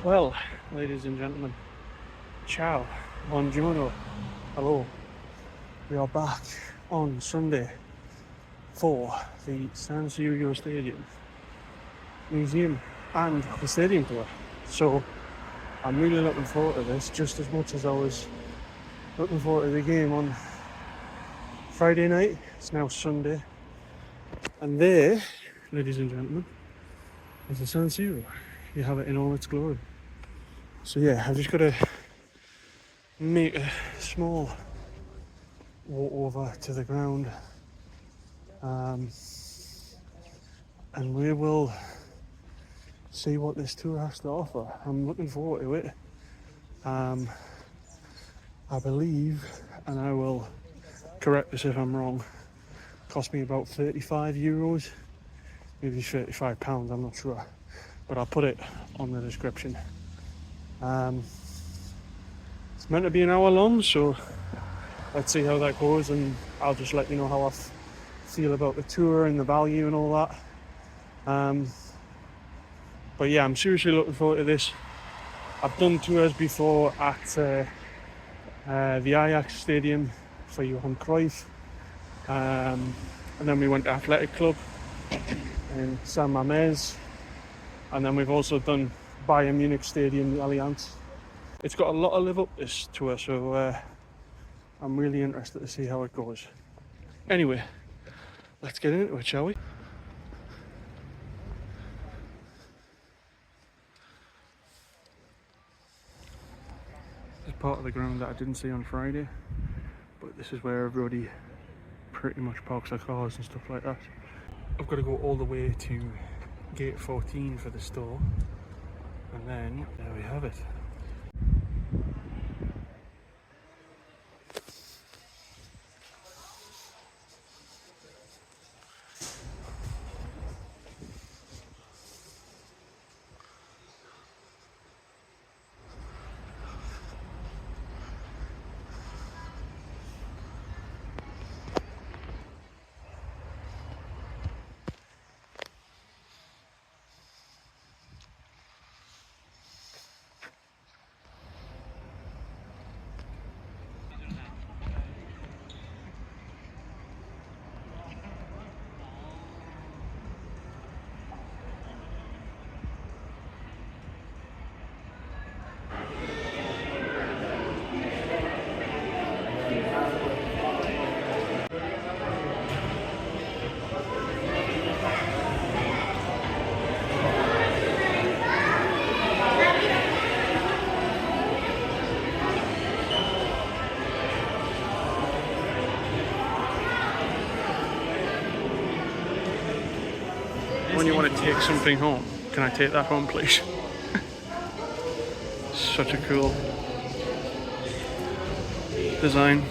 Well, ladies and gentlemen, ciao, buongiorno, hello. We are back on Sunday for the San Siro Stadium, Museum and the Stadium Tour. So I'm really looking forward to this, just as much as I was looking forward to the game on Friday night. It's now Sunday. And there, ladies and gentlemen, is the San Siro. You have it in all its glory. So yeah, I've just got to make a small walk over to the ground, and we will see what this tour has to offer. I'm looking forward to it. I believe, and I will correct this if I'm wrong, cost me about €35, maybe £35, I'm not sure, but I'll put it on the description. It's meant to be an hour long, so let's see how that goes, and I'll just let you know how I feel about the tour and the value and all that. But yeah, I'm seriously looking forward to this. I've done tours before at the Ajax Stadium for Johan Cruyff, and then we went to Athletic Club in San Mamés, and then we've also done Bayern Munich Stadium, the Allianz. It's got a lot of live up, this tour, so I'm really interested to see how it goes. Anyway, let's get into it, shall we? This is part of the ground that I didn't see on Friday, but this is where everybody pretty much parks their cars and stuff like that. I've got to go all the way to gate 14 for the store, and then there we have it. When you want to take something home, can I take that home, please? Such a cool design.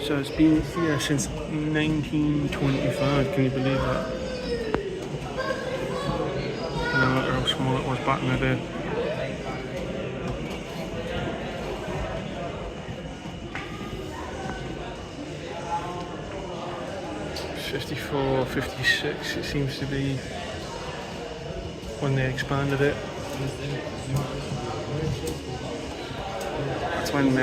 So it's been here since 1925, can you believe that? And then look at how small it was back in the day. '54, '56 it seems to be when they expanded it. That's when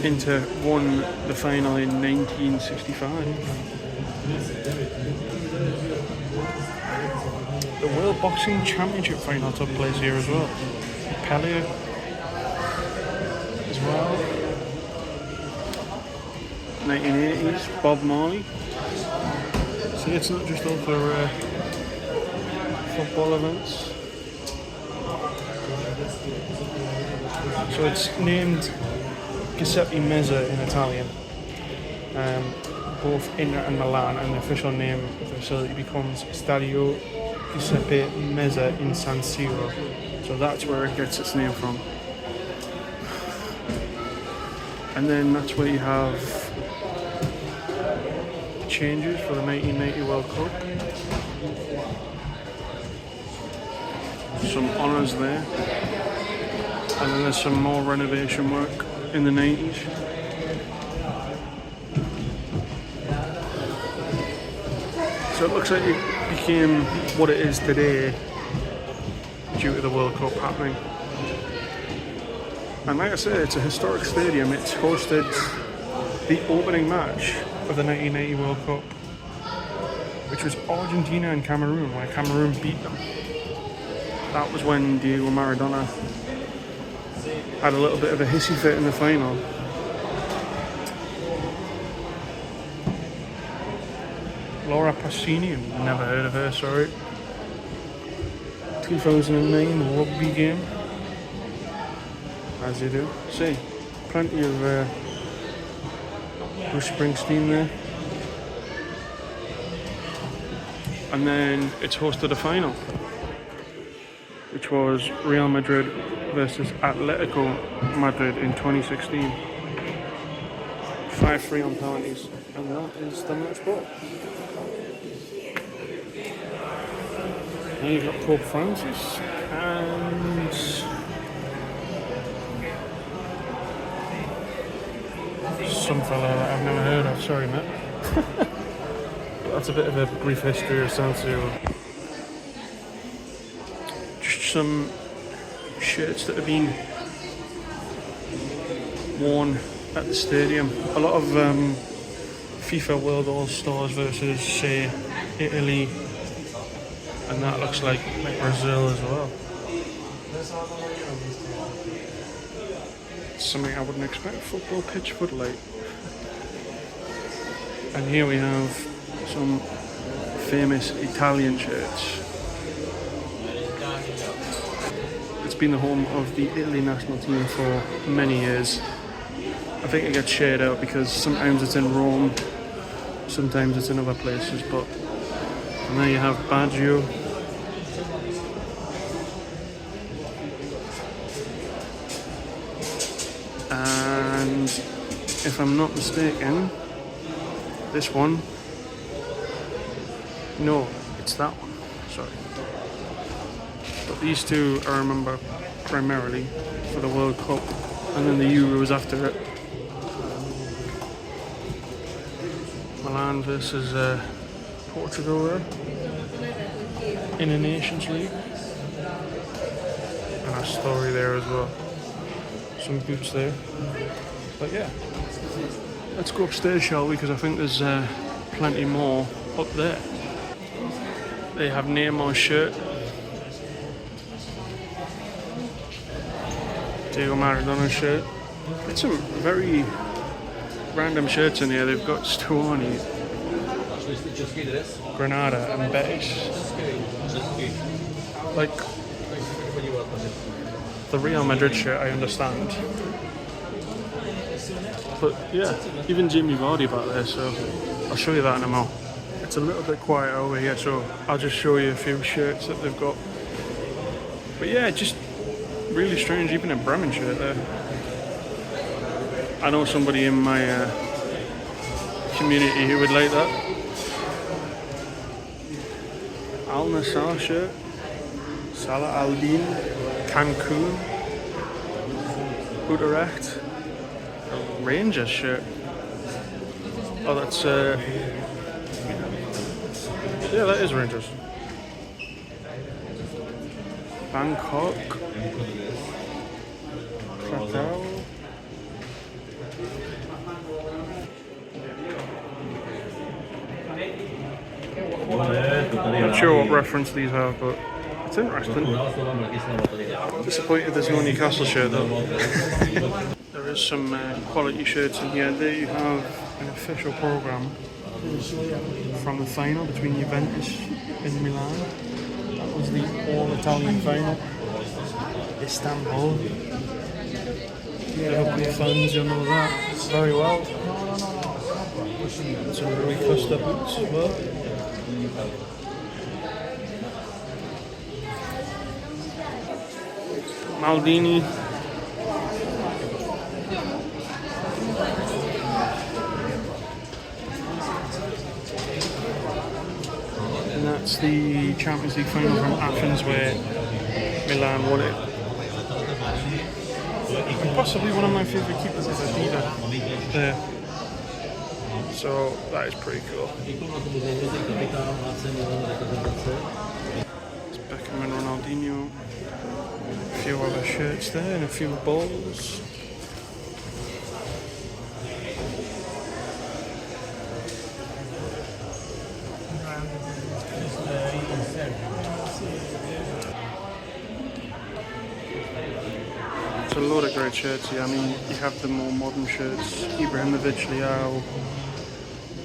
Inter won the final in 1965. The World Boxing Championship final took place here as well. Pelé as well. 1980s, Bob Marley. See, it's not just all for football events. So it's named Giuseppe Meazza in Italian. Both Inter and Milan, and the official name of the facility becomes Stadio Giuseppe Meazza in San Siro. So that's where it gets its name from. And then that's where you have changes for the 1990 World Cup. Some honours there. And then there's some more renovation work in the 90s. So it looks like you became what it is today due to the World Cup happening. And like I said, it's a historic stadium. It's hosted the opening match of the 1990 World Cup, which was Argentina and Cameroon, where Cameroon beat them. That was when Diego Maradona had a little bit of a hissy fit in the final. Laura Pausini, I've never heard of her, sorry. 2009 rugby game, as you do. See, plenty of Bruce Springsteen there. And then it's hosted a final, which was Real Madrid versus Atletico Madrid in 2016. 5-3 on penalties, and that is the match ball. Then you've got Pope Francis and some fella that I've never heard of, sorry mate. But that's a bit of a brief history of San Siro. Just some shirts that have been worn at the stadium. A lot of FIFA World All-Stars versus, say, Italy. And that looks like Brazil as well. Something I wouldn't expect. Football pitch footlight. And here we have some famous Italian shirts. It's been the home of the Italy national team for many years. I think it gets shared out because sometimes it's in Rome, sometimes it's in other places, but and there you have Baggio. And if I'm not mistaken, this one, no, it's that one, sorry. But these two I remember primarily for the World Cup, and then the Euros after it. Milan versus Portugal there in the Nations League, and a story there as well. Some boots there, but yeah, let's go upstairs, shall we? Because I think there's plenty more up there. They have Neymar's shirt, Diego Maradona's shirt. It's some very random shirts in here. They've got Stuani, Granada and Betis. Like the Real Madrid shirt, I understand. But yeah, even Jimmy Vardy back there, so I'll show you that in a moment. It's a little bit quiet over here, so I'll just show you a few shirts that they've got. But yeah, just really strange, even a Bremen shirt there. I know somebody in my community who would like that. Al Nassr shirt, Salah Al-Din, Cancun, Utrecht, a Rangers shirt. Oh, that's yeah, that is Rangers. Bangkok, Krakow. I'm not sure what reference these have, but it's interesting. Disappointed there's no Newcastle shirt though. There is some quality shirts in here. There you have an official programme from the final between Juventus and Milan. That was the all-Italian final. Istanbul. Liverpool fans, you'll know that very well. Some Rui Costa boots as well. Maldini. And that's the Champions League final from Athens where Milan won it. And possibly one of my favourite keepers is Adidas there. So that is pretty cool. It's Beckham and Ronaldinho. A few other shirts there and a few balls. It's a lot of great shirts here. I mean, you have the more modern shirts. Ibrahimovic, Leao,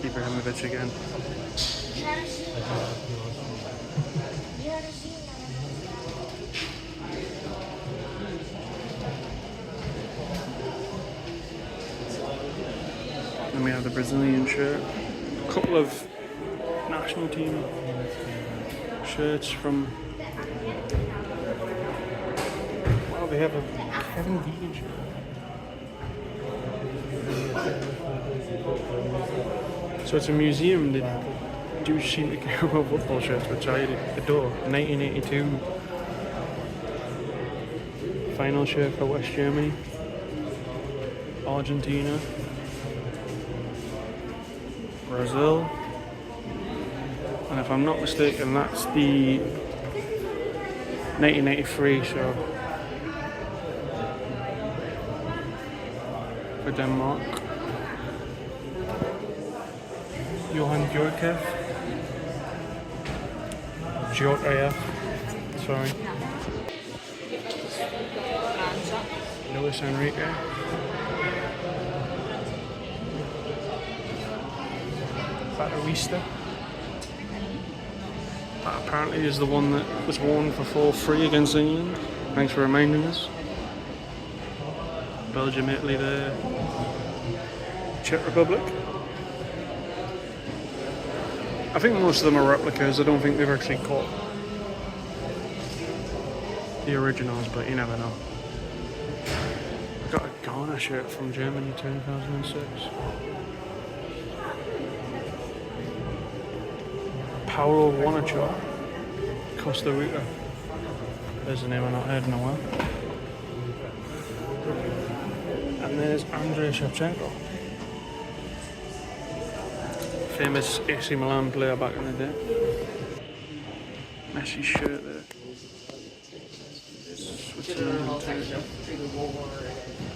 Ibrahimovic again. Then we have the Brazilian shirt. A couple of national team shirts from. Wow, they have a Kevin Dean shirt. So it's a museum that do seem to care about football shirts, which I adore. 1982 final shirt for West Germany, Argentina, Brazil, and if I'm not mistaken, that's the 1983 show for Denmark. Johan Djorkaeff, sorry. Luis Enrique. Batista. That apparently is the one that was worn for 4-3 against England. Thanks for reminding us. Belgium, Italy there. Czech Republic. I think most of them are replicas. I don't think they've actually caught the originals, but you never know. I got a Ghana shirt from Germany 2006. Paulo Wanacho, Costa Rica. There's a name I've not heard in a while. And there's Andrei Shevchenko. Famous AC Milan player back in the day. Messi shirt there. Switzerland too.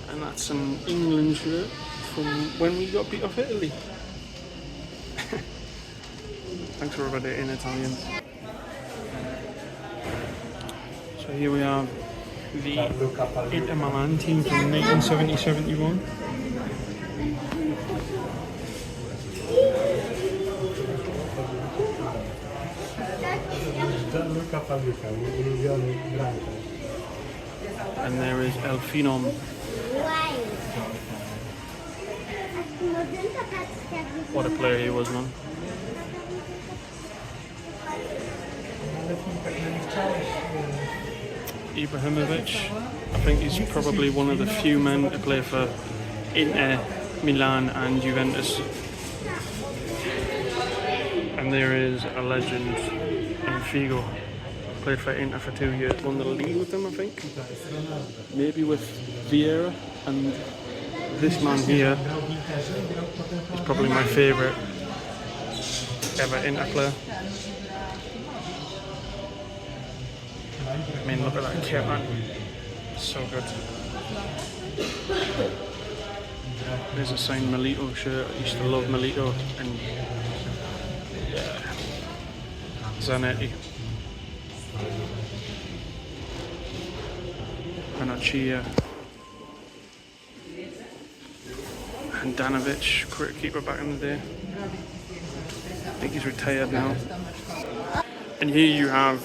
And that's an England shirt from when we got beat off Italy. Thanks for everybody in Italian. So here we have the Inter Milan team from 1970-71. And there is El Phenom. What a player he was, man. Ibrahimovic, I think he's probably one of the few men to play for Inter Milan and Juventus. And there is a legend in Figo. Played for Inter for 2 years, won the league with them, I think. Maybe with Vieira. And this man here is probably my favourite ever Inter player. I mean, look at that kit, man. So good. There's a signed Milito shirt. I used to love Milito. And yeah, Zanetti. Panaccia. And Danovic, great keeper back in the day. I think he's retired now. And here you have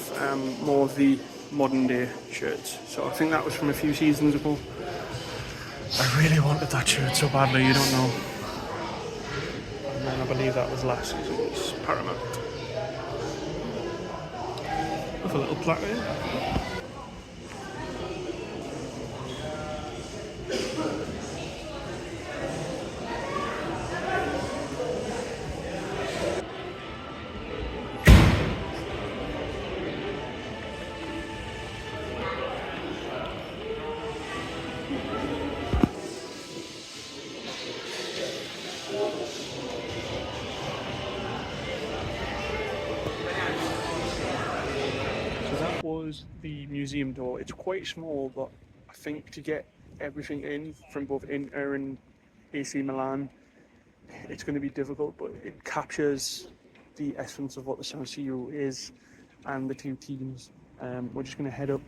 more of the modern day shirts. So I think that was from a few seasons ago. I really wanted that shirt so badly, you don't know. And then I believe that was last season's Paramount. With a little plaque there. was the museum tour. It's quite small, but I think to get everything in from both Inter and AC Milan, it's going to be difficult, but it captures the essence of what the San Siro is and the two teams. We're just going to head up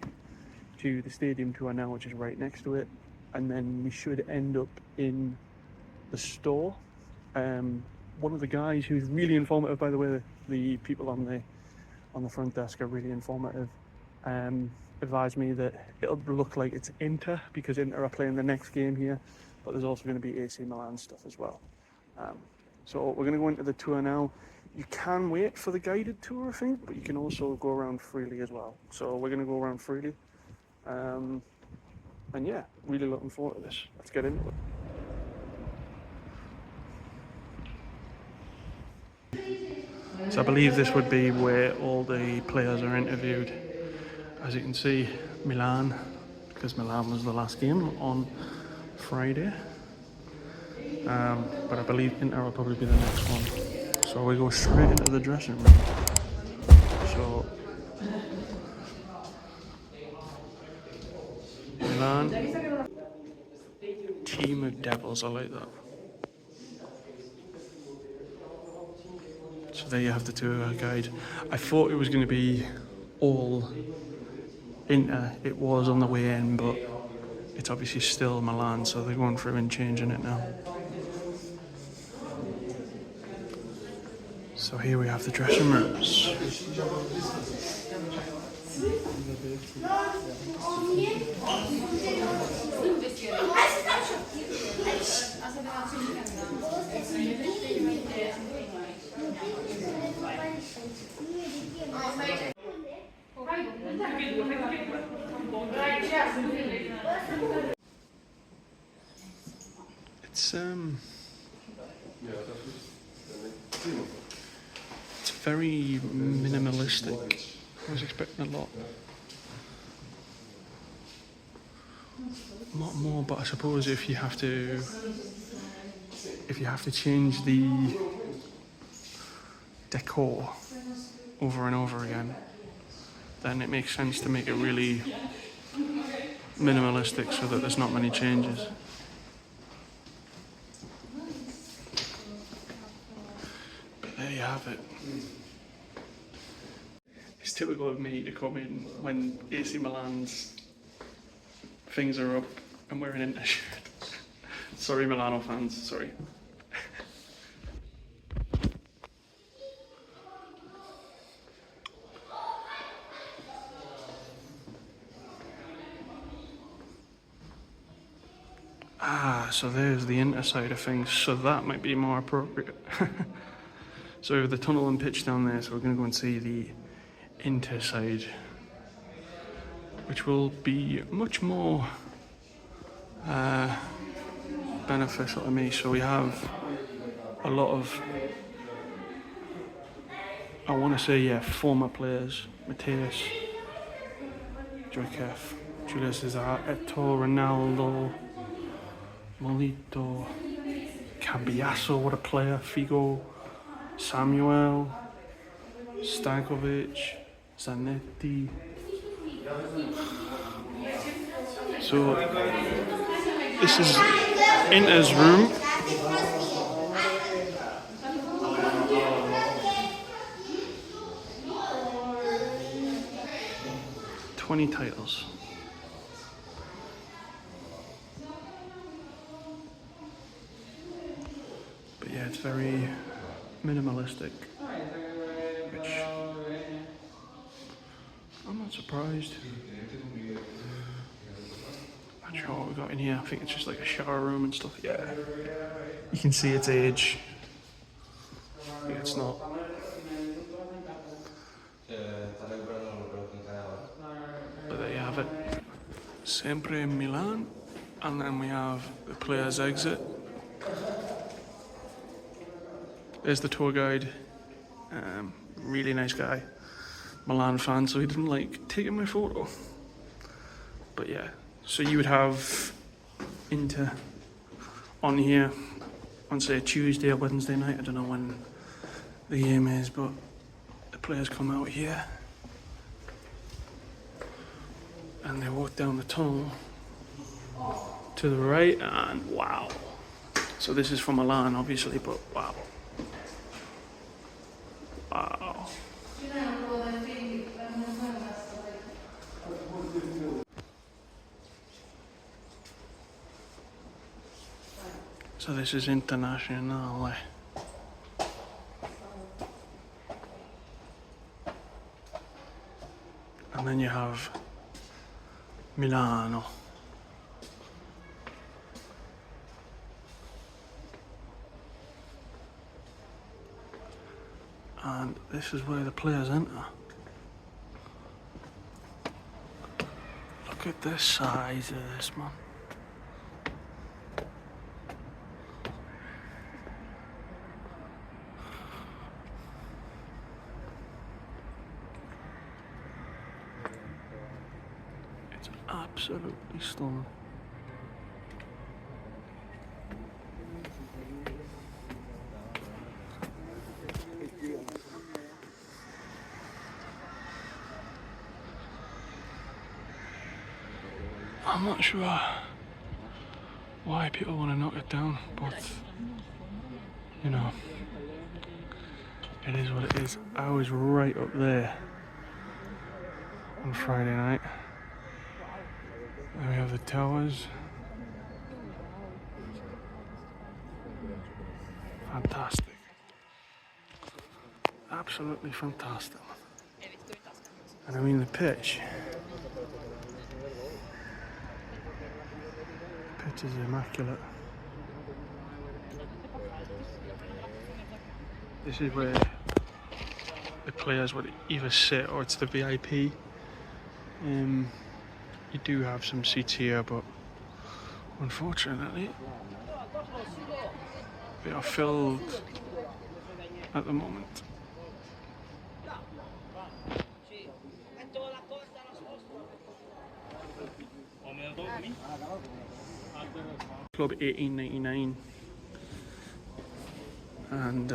to the stadium tour now, which is right next to it, and then we should end up in the store. One of the guys who's really informative, by the way, the people on the front desk are really informative, advised me that it'll look like it's Inter because Inter are playing the next game here, but there's also going to be AC Milan stuff as well. So we're going to go into the tour now. You can wait for the guided tour, I think, but you can also go around freely as well. So we're going to go around freely. And yeah, really looking forward to this. Let's get into it. So I believe this would be where all the players are interviewed. As you can see, Milan, because Milan was the last game on Friday. But I believe Inter will probably be the next one. So we go straight into the dressing room. So Milan, team of devils, I like that. So there you have the tour guide. I thought it was going to be all Inter. It was on the way in, but it's obviously still Milan, so they're going through and changing it now. So here we have the dressing rooms. It's very minimalistic. I was expecting a lot more, but I suppose if you have to change the decor over and over again, then it makes sense to make it really minimalistic so that there's not many changes. But there you have it. It's typical of me to come in when AC Milan's things are up and wearing an Inter shirt. Sorry, Milano fans, sorry. So there's the Inter side of things, so that might be more appropriate. So we have the tunnel and pitch down there, so we're going to go and see the Inter side, which will be much more beneficial to me. So we have a lot of, I want to say, yeah, former players. Mateus, Joykef, Julius Cesar, Ettore, Ronaldo, Molito, Cambiasso, what a player, Figo, Samuel, Stankovic, Zanetti. So this is Inter's room. $20 titles. But yeah, it's very minimalistic, which I'm not surprised. Not sure what we got in here. I think it's just like a shower room and stuff. Yeah, you can see its age. Yeah, it's not. But there you have it. Sempre in Milan. And then we have the player's exit. There's the tour guide. Really nice guy. Milan fan, so he didn't like taking my photo. But yeah, so you would have Inter on here on, say, Tuesday or Wednesday night. I don't know when the game is, but the players come out here. and they walk down the tunnel to the right, and wow. So this is from Milan, obviously, but wow. Wow. So this is International. And then you have Milano. And this is where the players enter. Look at the size of this, man. It's absolutely stunning. I'm not sure why people want to knock it down, but you know, it is what it is. I was right up there on Friday night. Then we have the towers. Fantastic. Absolutely fantastic. And I mean the pitch. The pitch is immaculate. This is where the players would either sit or it's the VIP. You do have some seats here, but unfortunately they are filled at the moment. Club 1899, and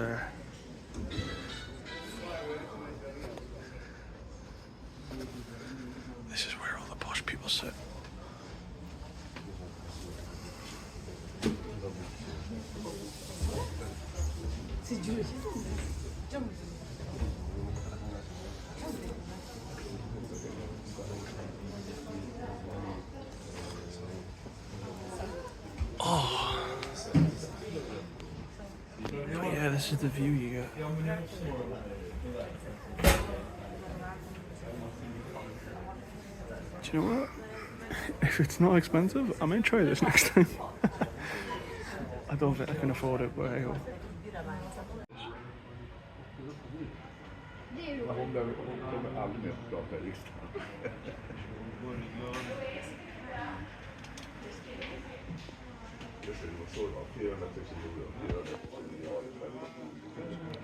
this is where all the posh people sit. Oh, yeah, this is the view you get. Do you know what? If it's not expensive, I might try this next time. I don't think I can afford it, but hey.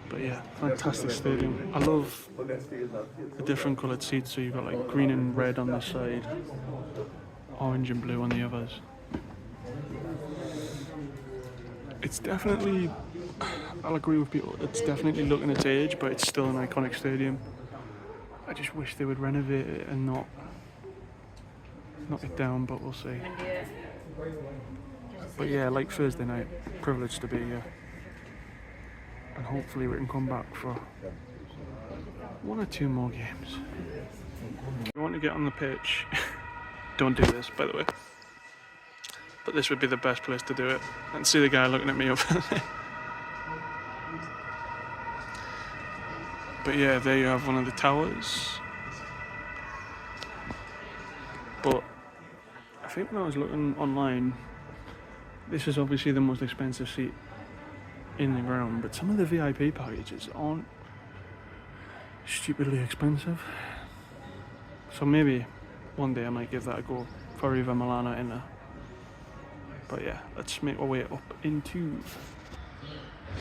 But yeah, fantastic stadium. I love the different coloured seats, so you've got like green and red on this side, orange and blue on the others. It's definitely, I'll agree with people, it's definitely looking its age, but it's still an iconic stadium. I just wish they would renovate it and not knock it down, but we'll see. But yeah, like Thursday night, privileged to be here. And hopefully we can come back for one or two more games. If you want to get on the pitch, don't do this, by the way. But this would be the best place to do it. And see the guy looking at me over there. But yeah, there you have one of the towers. But I think when I was looking online, this is obviously the most expensive seat in the ground, but some of the VIP packages aren't stupidly expensive. So maybe one day I might give that a go for either Milan or Inter. But yeah, let's make our way up into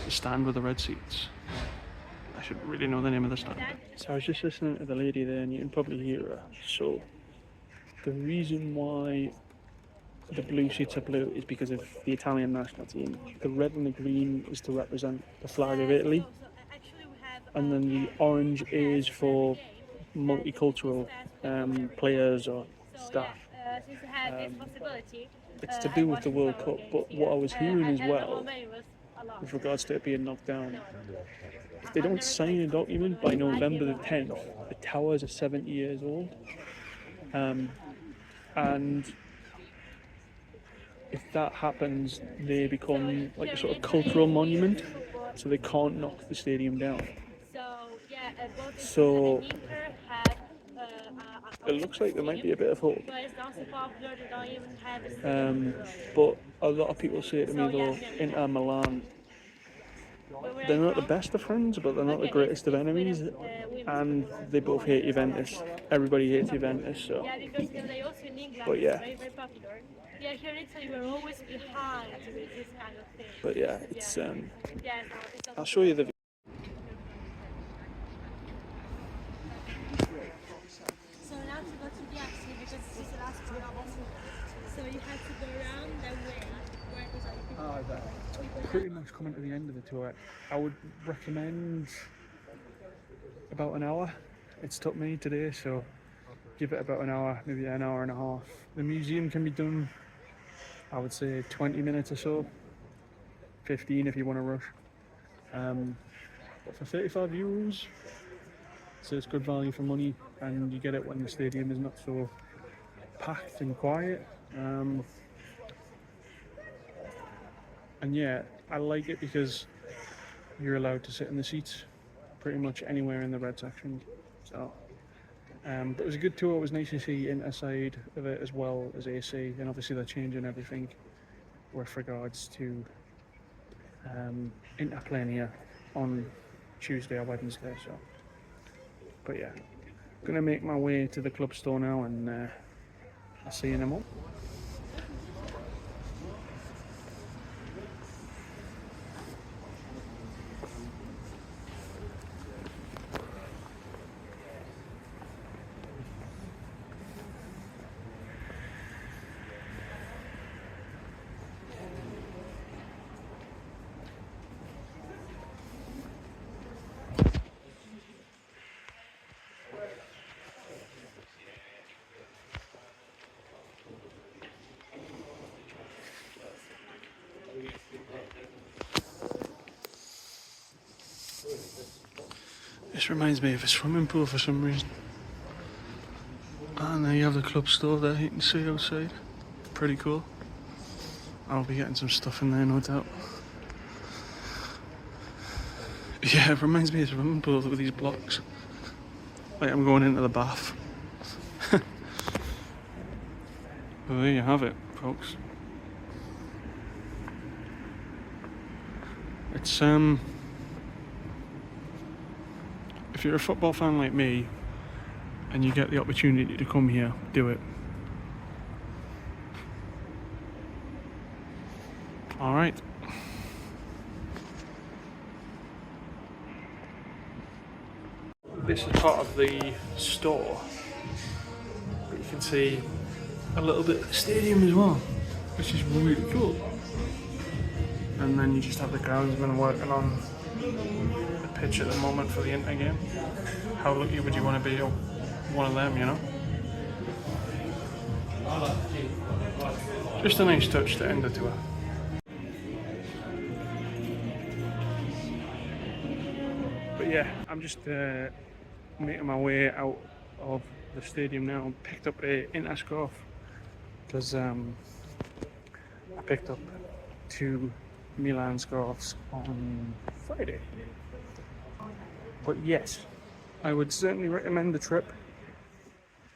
the stand with the red seats. I should really know the name of the stand. So I was just listening to the lady there, and you can probably hear her. So the reason why the blue seats are blue is because of the Italian national team. The red and the green is to represent the flag of Italy, and then the orange is for multicultural players or staff. It's to do with the World Cup, but what I was hearing as well, with regards to it being knocked down, if they don't sign a document by November the 10th, the towers are 70 years old. And if that happens, they become like a sort of cultural monument, so they can't knock the stadium down. So it looks like there might be a bit of hope. But a lot of people say to me though, Inter Milan, they're not the best of friends, but they're not the greatest of enemies, and they both hate Juventus. Everybody hates Juventus, so. But yeah. Yeah, here in Italy we're always behind with this kind of thing. But yeah, it's I'll show you the. So now to go to the exit because this is the last part of it. So you have to go around that way. Where is that? Pretty much coming to the end of the tour. I would recommend about an hour. It's took me today, so give it about an hour, maybe an hour and a half. The museum can be done, I would say 20 minutes or so, 15 if you want to rush. But for 35 euros, so it's good value for money, and you get it when the stadium is not so packed and quiet. And yeah, I like it because you're allowed to sit in the seats pretty much anywhere in the red section. So, but it was a good tour. It was nice to see Inter side of it as well as AC, and obviously they're changing everything with regards to Inter playing here on Tuesday or Wednesday. So, but yeah, I'm gonna make my way to the club store now, and I'll see you in a moment. This reminds me of a swimming pool for some reason. And there you have the club store there, you can see outside. Pretty cool. I'll be getting some stuff in there, no doubt. Yeah, it reminds me of a swimming pool with these blocks. Like I'm going into the bath. Well, there you have it, folks. It's if you're a football fan like me and you get the opportunity to come here, do it. Alright. This is part of the store, but you can see a little bit of the stadium as well, which is really cool. And then you just have the groundsman working on the pitch at the moment for the Inter game. How lucky would you want to be one of them, you know? Just a nice touch to end the tour. But yeah, I'm just making my way out of the stadium now. Picked up a Inter scarf because I picked up 2 Milan scarves on Friday. But yes, I would certainly recommend the trip.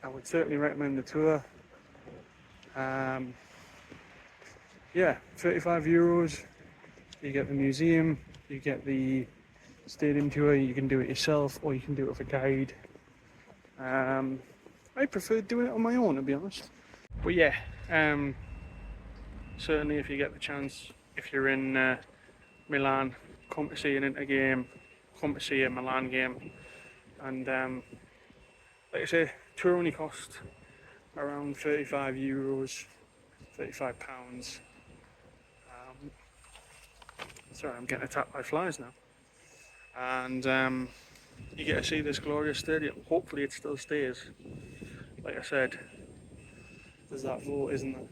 I would certainly recommend the tour. Yeah, 35 euros. You get the museum, you get the stadium tour. You can do it yourself or you can do it with a guide. I prefer doing it on my own, to be honest. But yeah, certainly if you get the chance, if you're in Milan, come to see an Inter game, come to see a Milan game. And like I say, tour only cost around 35 euros, 35 pounds. Sorry, I'm getting attacked by flies now. And you get to see this glorious stadium. Hopefully it still stays. Like I said, there's that vote, isn't there?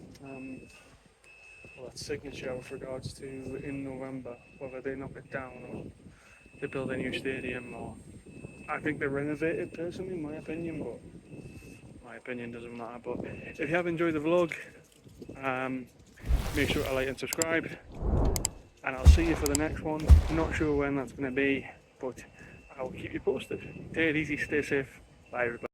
Well, that signature with regards to in November, whether they knock it down or they build a new stadium, or I think they renovate it personally, in my opinion, but my opinion doesn't matter. But if you have enjoyed the vlog, make sure to like and subscribe, and I'll see you for the next one. Not sure when that's going to be, but I'll keep you posted. Take it easy, stay safe, bye everybody.